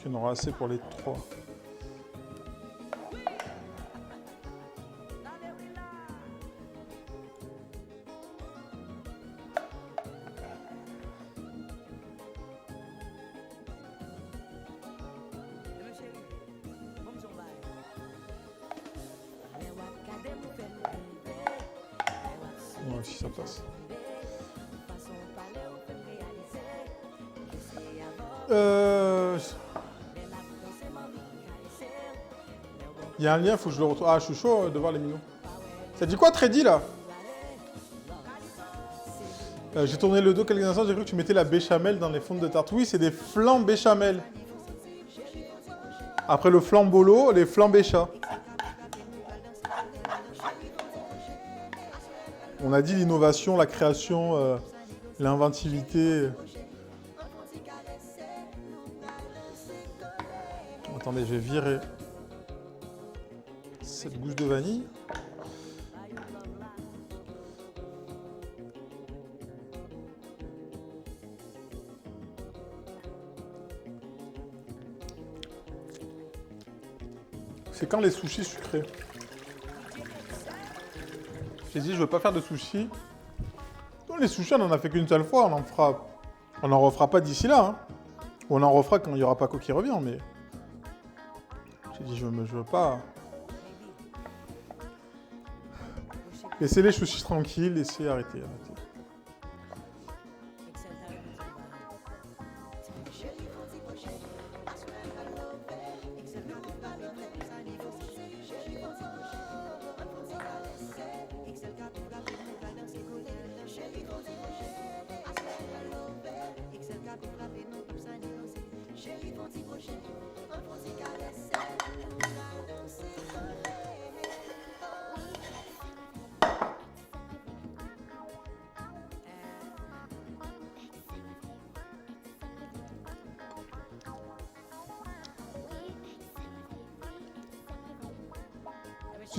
qu'il y en aura assez pour les 3. Ouais, si ça passe. Il y a un lien, faut que je le retrouve. Ah, je suis chaud de voir les minots. Ça dit quoi, Treddy, là? J'ai tourné le dos quelques instants, j'ai cru que tu mettais la béchamel dans les fonds de tarte. Oui, c'est des flancs béchamel. Après le flambolo, les flancs bécha. On a dit l'innovation, la création, l'inventivité. Attendez, je vais virer cette gousse de vanille. C'est quand les sushis sucrés? J'ai dit, je veux pas faire de sushis. Non, les sushis, on en a fait qu'une seule fois. On en refera pas d'ici là. Hein. On en refera quand il n'y aura pas Coco qui revient, mais... J'ai dit, je veux pas... Laissez les sushis tranquilles, laissez arrêter.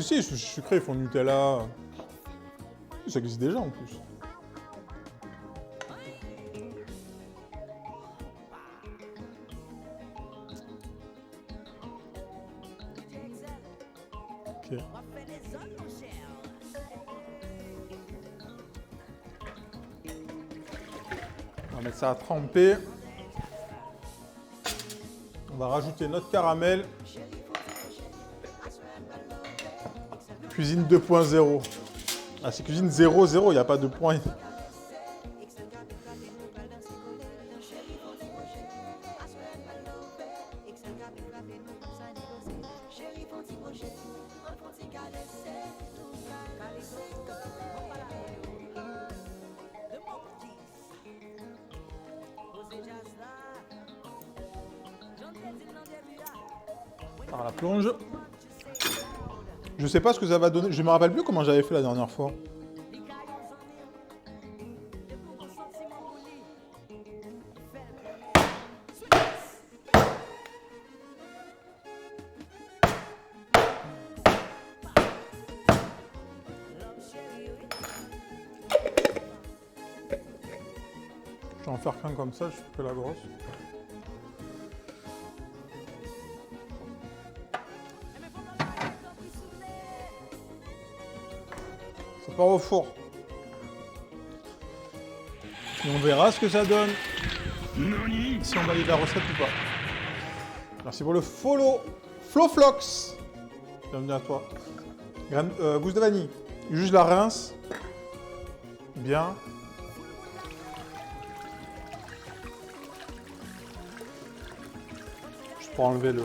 Si, les sushis sucrés, ils font Nutella. Ça existe déjà en plus. Ok. On va mettre ça à tremper. On va rajouter notre caramel. Cuisine 2.0. Ah, c'est cuisine 0.0, il n'y a pas de point. Par la plonge. Je sais pas ce que ça va donner. Je me rappelle plus comment j'avais fait la dernière fois. Je vais en faire qu'un comme ça, je fais la grosse. Ça part au four. Et on verra ce que ça donne. Si on valide la recette ou pas. Merci pour le follow. Flowflox. Bienvenue à toi. Gousse de vanille. Juste la rince. Bien. Je peux enlever le...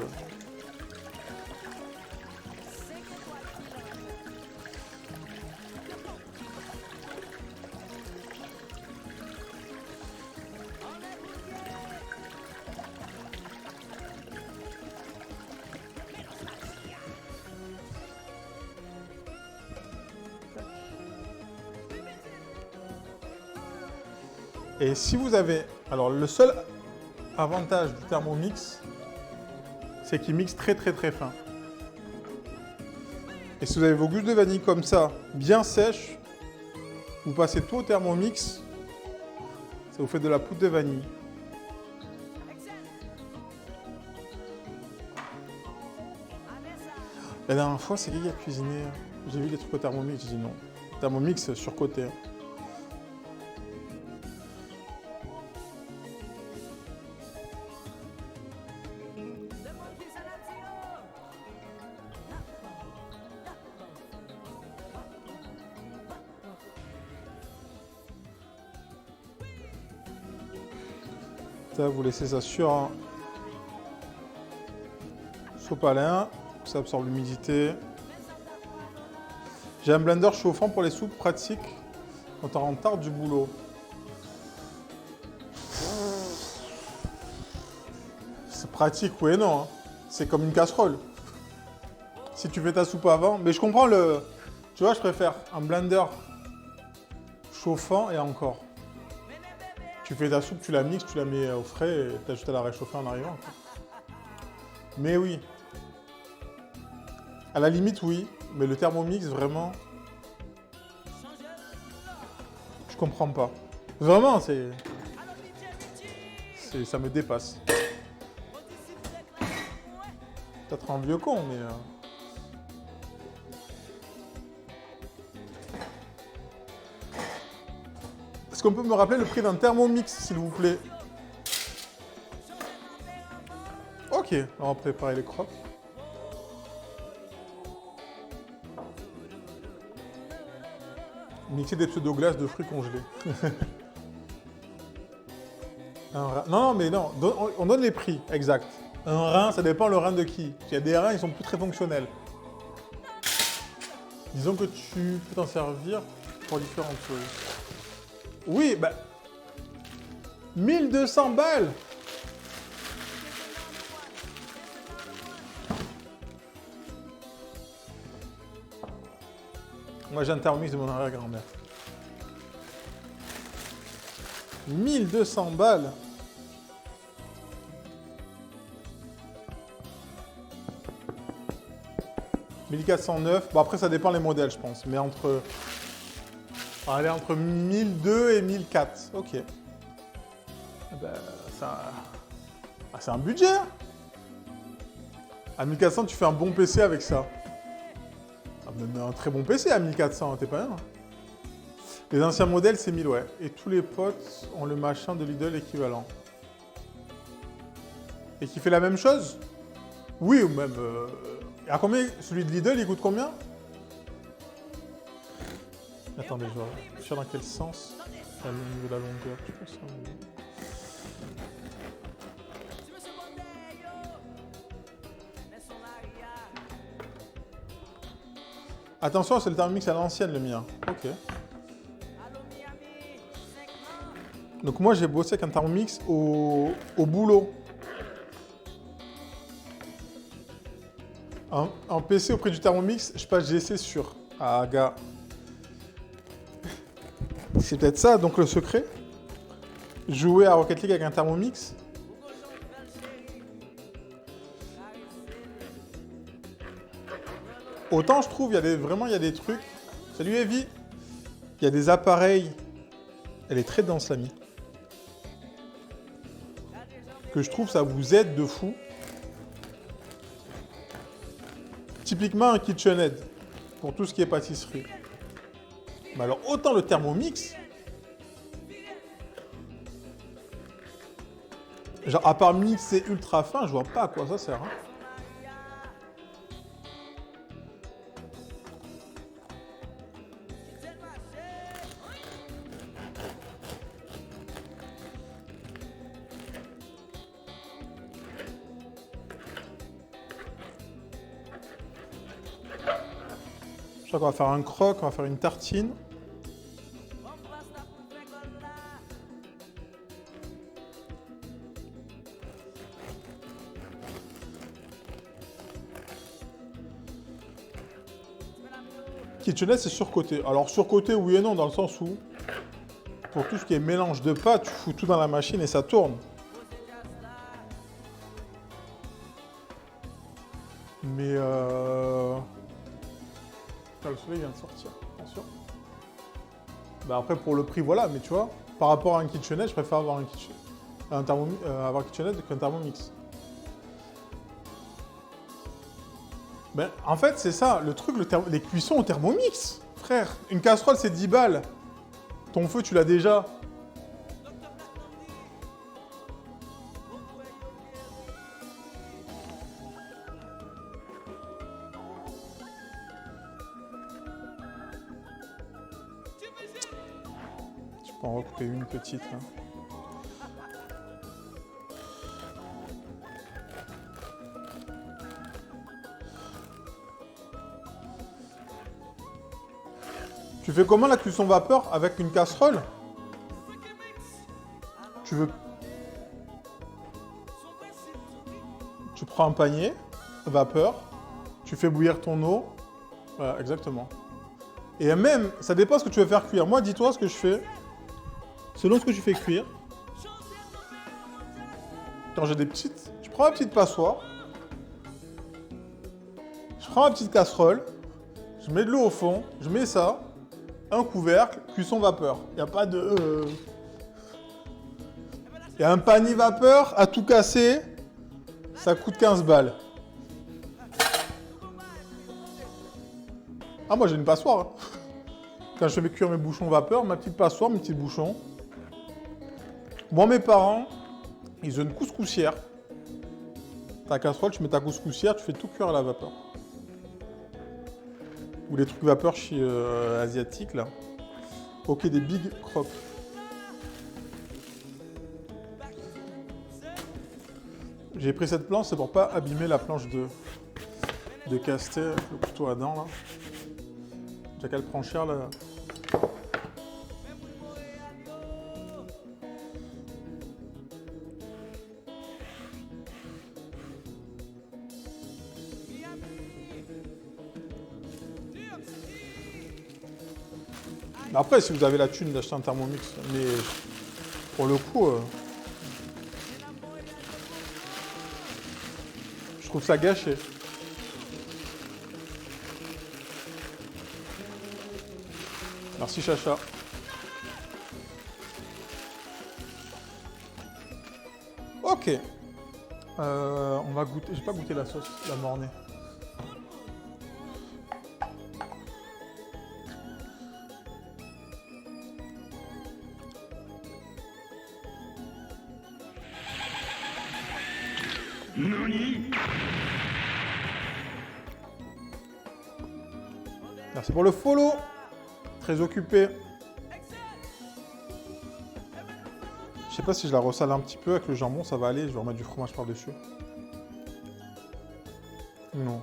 Et si vous avez... Alors, le seul avantage du Thermomix, c'est qu'il mixe très très très fin. Et si vous avez vos gousses de vanille comme ça, bien sèches, vous passez tout au Thermomix, ça vous fait de la poudre de vanille. La dernière fois, c'est qui a cuisiné? J'ai vu des trucs au Thermomix, j'ai dit non. Thermomix surcoté. Ça, vous laissez ça sur un sopalin, ça absorbe l'humidité. J'ai un blender chauffant pour les soupes, pratique quand on rentre tard du boulot. C'est pratique, oui et non. Hein. C'est comme une casserole. Si tu fais ta soupe avant, mais je comprends le... Tu vois, je préfère un blender chauffant et encore. Tu fais ta soupe, tu la mixes, tu la mets au frais et tu as juste à la réchauffer en arrivant. Mais oui. À la limite, oui. Mais le Thermomix, vraiment... Je comprends pas. Vraiment, c'est... Ça me dépasse. Peut-être un vieux con, mais... Est-ce qu'on peut me rappeler le prix d'un Thermomix, s'il vous plaît? Ok, on va préparer les croques. Mixer des pseudo-glaces de fruits congelés. Non, non, mais non, on donne les prix, exact. Un rein, ça dépend le rein de qui. Il y a des reins, ils sont plus très fonctionnels. Disons que tu peux t'en servir pour différentes choses. Oui, bah... 1200 balles! Moi, j'ai un Thermomix de mon arrière-grand-mère. 1200 balles! « 1409. Bon, après, ça dépend les modèles, je pense. Mais entre... Allez, entre 1002 et 1004. Ok. Ben, ça... Ah, c'est un budget. Hein. À 1400, tu fais un bon PC avec ça. Ah, un très bon PC à 1400, t'es pas bien. Les anciens modèles, c'est 1000, ouais. Et tous les potes ont le machin de Lidl équivalent. Et qui fait la même chose? Oui, ou même... À combien? Celui de Lidl, il coûte combien? Attendez, je sais dans quel sens? Au niveau de la longueur, je pense. Attention, c'est le Thermomix à l'ancienne, le mien. Ok. Donc moi, j'ai bossé avec un Thermomix au boulot. En PC auprès du Thermomix, je passe GC sur. Ah, gars. C'est peut-être ça, donc le secret. Jouer à Rocket League avec un Thermomix. Autant je trouve, vraiment, il y a des trucs. Salut Evie. Il y a des appareils. Elle est très dense, l'ami. Que je trouve, ça vous aide de fou. Typiquement un KitchenAid, pour tout ce qui est pâtisserie. Mais alors, autant le Thermomix, genre, à part mixer ultra fin, je vois pas à quoi ça sert. Hein. Je crois qu'on va faire un croque, on va faire une tartine. KitchenAid, c'est surcoté. Alors, surcoté, oui et non, dans le sens où, pour tout ce qui est mélange de pâtes, tu fous tout dans la machine et ça tourne. Mais Ah, le soleil vient de sortir, attention. Bah après, pour le prix, voilà, mais tu vois, par rapport à un KitchenAid, je préfère avoir avoir un KitchenAid qu'un Thermomix. Ben, en fait, c'est ça, le truc, les cuissons au Thermomix. Frère, une casserole, c'est 10 balles. Ton feu, tu l'as déjà. Tu peux en recouper une petite, là. Tu fais comment la cuisson vapeur avec une casserole? Tu prends un panier, vapeur, tu fais bouillir ton eau. Voilà, exactement. Et même, ça dépend ce que tu veux faire cuire. Moi, dis-toi ce que je fais. Selon ce que tu fais cuire. Quand j'ai des petites... Je prends ma petite passoire. Je prends ma petite casserole. Je mets de l'eau au fond. Je mets ça. Un couvercle, cuisson vapeur. Il n'y a pas de... Il y a un panier vapeur à tout casser. Ça coûte 15 balles. Ah, moi j'ai une passoire. Hein. Quand je fais cuire mes bouchons vapeur, ma petite passoire, mes petits bouchons. Moi, mes parents, ils ont une couscoussière. Ta casserole, tu mets ta couscoussière, tu fais tout cuire à la vapeur. Ou les trucs vapeur chez asiatiques, là. Ok, des big crocs. J'ai pris cette planche, c'est pour pas abîmer la planche de caster, le couteau à dents, là. Déjà qu'elle prend cher, là. Après, si vous avez la thune d'acheter un Thermomix, mais pour le coup, je trouve ça gâché. Merci Chacha. Ok. On va goûter. J'ai pas goûté la sauce, la mornay. Merci pour le follow. Très occupé. Je sais pas si je la ressale un petit peu avec le jambon, ça va aller. Je vais remettre du fromage par-dessus. Non.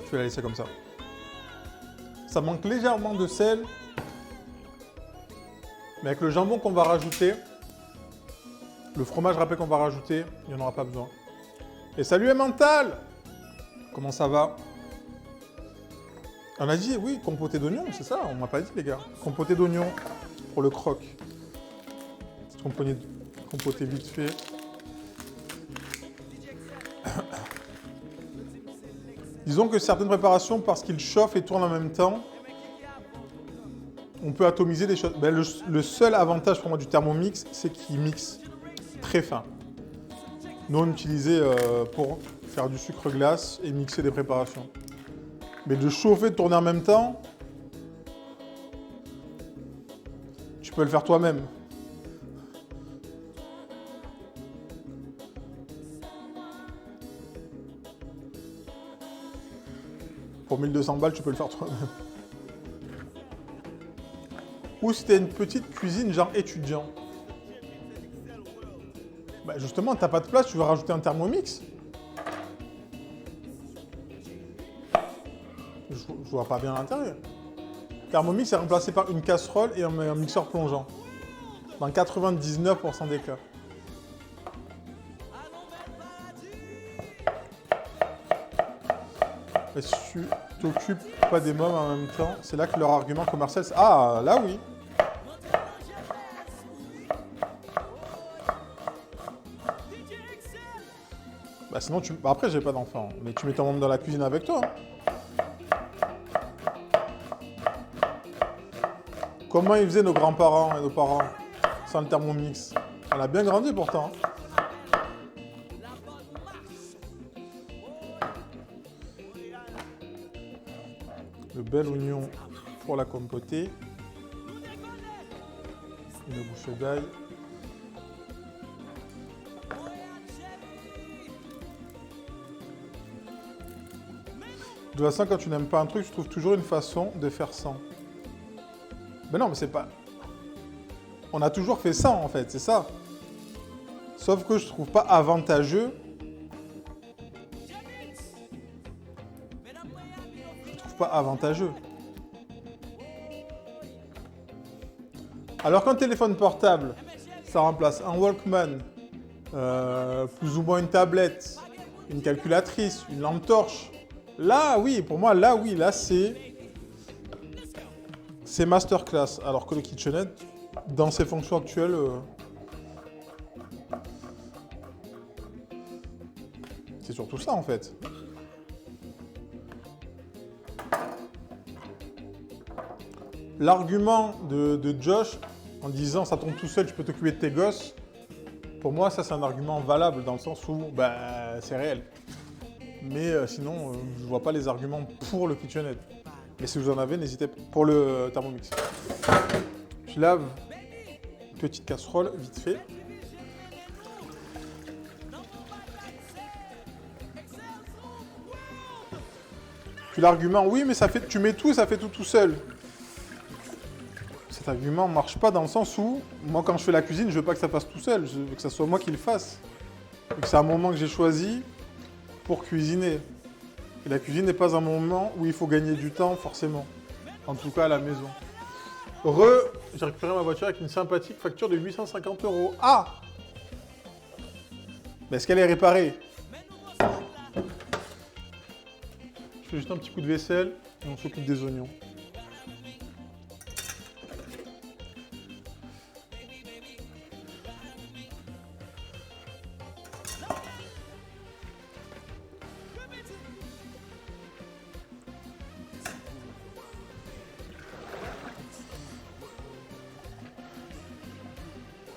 Je vais la laisser comme ça. Ça manque légèrement de sel. Mais avec le jambon qu'on va rajouter, le fromage râpé qu'on va rajouter, il n'y en aura pas besoin. Et salut Emmental! Comment ça va? On a dit, oui, compoté d'oignons, c'est ça? On m'a pas dit, les gars. Compoté d'oignons pour le croque. Compoté vite fait. Disons que certaines préparations, parce qu'ils chauffent et tournent en même temps, on peut atomiser des choses. Ben, le seul avantage pour moi du Thermomix, c'est qu'il mixe très fin. Nous, on utilisait pour faire du sucre glace et mixer des préparations. Mais de chauffer, de tourner en même temps, tu peux le faire toi-même. Pour 1200 balles, tu peux le faire toi-même. Ou si t'as une petite cuisine genre étudiant. Bah justement, t'as pas de place, tu veux rajouter un Thermomix? Je vois pas bien l'intérieur. Thermomix est remplacé par une casserole et un mixeur plongeant. Dans 99% des cas. Et si tu t'occupes pas des mômes en même temps, c'est là que leur argument commercial... Ah, là oui. Bah sinon, bah après, j'ai pas d'enfant, mais tu mets ton membre dans la cuisine avec toi. Hein. Comment ils faisaient nos grands-parents et nos parents sans le Thermomix? On a bien grandi pourtant. bel oignon pour la compoter. Une bouche d'ail. De toute façon, quand tu n'aimes pas un truc, tu trouves toujours une façon de faire sans. Mais non, mais c'est pas... On a toujours fait sans, en fait, c'est ça. Sauf que je trouve pas avantageux. Je trouve pas avantageux. Alors qu'un téléphone portable, ça remplace un Walkman, plus ou moins une tablette, une calculatrice, une lampe torche. Là, oui, pour moi, là, oui, là, c'est masterclass. Alors que le KitchenAid, dans ses fonctions actuelles, c'est surtout ça, en fait. L'argument de Josh, en disant ça tombe tout seul, tu peux t'occuper de tes gosses, pour moi, ça, c'est un argument valable, dans le sens où, bah, c'est réel. Mais sinon, je ne vois pas les arguments pour le KitchenAid. Mais si vous en avez, n'hésitez pas. Pour le Thermomix. Je lave une petite casserole, vite fait. Puis l'argument, oui, mais ça fait, tu mets tout, ça fait tout seul. Cet argument ne marche pas dans le sens où, moi, quand je fais la cuisine, je veux pas que ça fasse tout seul. Je veux que ça soit moi qui le fasse. Et que c'est un moment que j'ai choisi pour cuisiner. Et la cuisine n'est pas un moment où il faut gagner du temps, forcément. En tout cas, à la maison. J'ai récupéré ma voiture avec une sympathique facture de 850 €. Ah! Mais est-ce qu'elle est réparée? Je fais juste un petit coup de vaisselle et on s'occupe des oignons.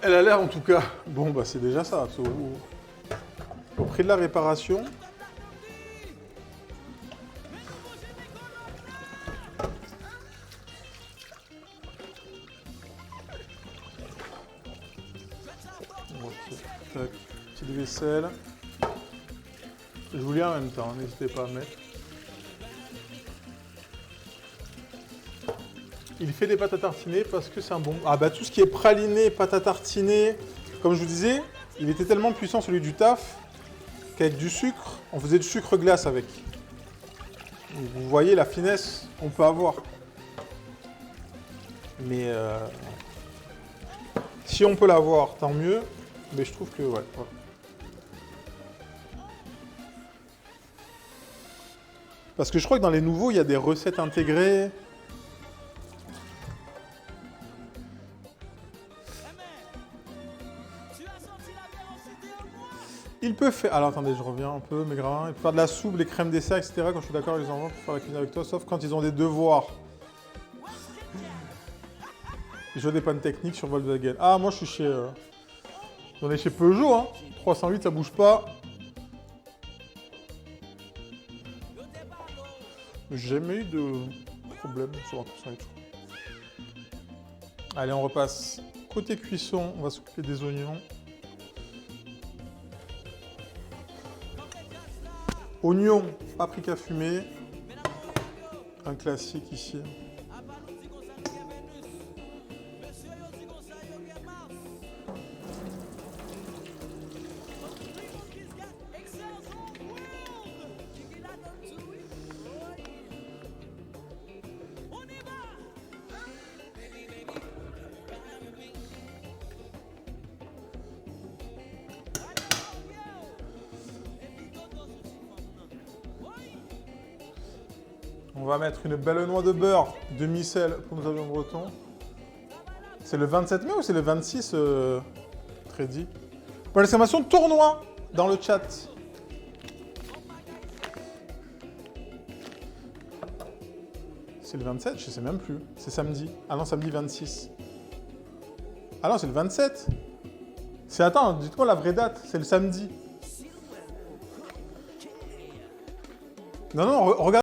Elle a l'air en tout cas. Bon, bah c'est déjà ça. Au prix de la réparation. Ok, tac, petite vaisselle. Je vous lis en même temps, n'hésitez pas à mettre. Il fait des pâtes à tartiner parce que c'est un bon... Ah bah tout ce qui est praliné, pâte à tartiner, comme je vous disais, il était tellement puissant celui du taf qu'avec du sucre, on faisait du sucre glace avec. Vous voyez la finesse qu'on peut avoir. Mais si on peut l'avoir, tant mieux. Mais je trouve que ouais. Parce que je crois que dans les nouveaux, il y a des recettes intégrées. Il peut faire... Alors attendez, je reviens un peu, mes gravins. Il peut faire de la soupe, les crèmes dessert, etc. Quand je suis d'accord avec les enfants pour faire la cuisine avec toi, sauf quand ils ont des devoirs. Je joue des pannes techniques sur Volkswagen. Ah, moi je suis chez... On est chez Peugeot, hein. 308, ça bouge pas. J'ai jamais eu de problème sur un 308. Allez, on repasse. Côté cuisson, on va s'occuper des oignons. Oignons, paprika fumée. Un classique ici. On va mettre une belle noix de beurre, demi-sel pour nos avions bretons. C'est le 27 mai ou c'est le 26 très dit. Pour l'exclamation tournoi dans le chat. C'est le 27, je sais même plus. C'est samedi. Ah non, samedi 26. Ah non, c'est le 27. C'est, attends, dites-moi la vraie date. C'est le samedi. Non, non, regarde.